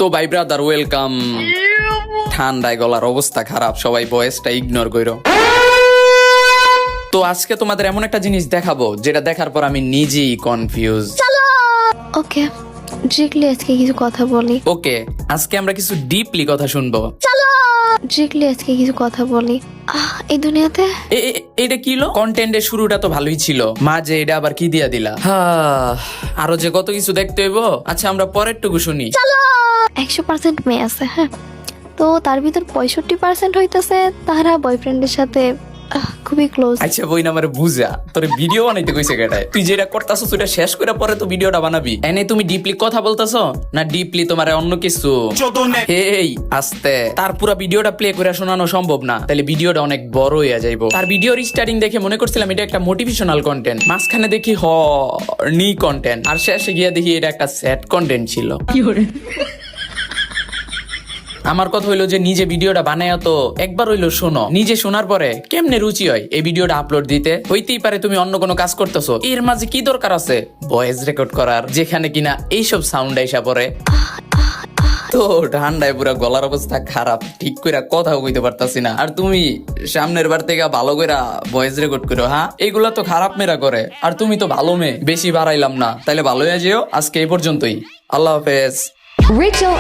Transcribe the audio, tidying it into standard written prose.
তো ভাই brother welcome. ঠান্ডায় গলার অবস্থা খারাপ, সবাই ভয়েসটা ইগনোর করো। তো আজকে তোমাদের এমন একটা জিনিস দেখাবো যেটা দেখার পর আমি নিজেই কনফিউজ। ওকে, ডিরেক্টলি আজকে কিছু কথা বলি। ওকে, আজকে আমরা কিছু ডিপলি কথা শুনবো। ডিরেক্টলি আজকে কিছু কথা বলি। এই দুনিয়াতে এটা কি লো? কন্টেন্টের শুরুটা তো ভালোই ছিল, মাঝে এটা আবার কি দিয়া দিলা? আরো যে কত কিছু দেখতে হইব। আচ্ছা, আমরা পরের টুকু শুনি। 100% মেয়ে আছে, হ্যাঁ, তো তার ভিতর 65% হইতেছে তারা বয়ফ্রেন্ডের সাথে খুবই ক্লোজ। আচ্ছা বই না আমারে বুঝা, তোর ভিডিও বানাইতে কইছে কেটায়? তুই যেটা করতাছস ওটা শেষ করে পরে তো ভিডিওটা বানাবি। এনে তুমি ডিপলি কথা বলতাছ না ডিপলি তোমার অন্য কিছু? এই আস্তে, তার পুরো ভিডিওটা প্লে করে শোনানো সম্ভব না, তাহলে ভিডিওটা অনেক বড় হইয়া যাইবো। তার ভিডিওর স্টার্টিং দেখে মনে করছিলাম এটা একটা মোটিভেশনাল কন্টেন্ট, মাঝখানে দেখি নি কন্টেন্ট, আর শেষে গিয়া দেখি এটা একটা স্যাড কন্টেন্ট ছিল। আমার কথা হইলো যে নিজে ভিডিওটা বানায় তো একবার হইলো শোনো, নিজে শোনার পরে কেমনে রুচি হয় এই ভিডিওটা আপলোড দিতে। হইতেই পারে তুমি অন্য কোনো কাজ করতেছো, এর মাঝে কি দরকার আছে ভয়েস রেকর্ড করার যেখানে কিনা এইসব সাউন্ড আইসা পড়ে। তো ঠান্ডায় পুরা গলার অবস্থা খারাপ, ঠিক করে কথাও কইতে পারতাছি না। আর তুমি সামনের বার থেকে ভালো করে ভয়েস রেকর্ড করো। হ্যাঁ, এগুলা তো খারাপ মেয়েরা করে, আর তুমি তো ভালো মেয়ে। বেশি বাড়াইলাম না, তাইলে ভালো হয়ে যেও। আজকে এই পর্যন্তই, আল্লাহ হাফেজ। Rachel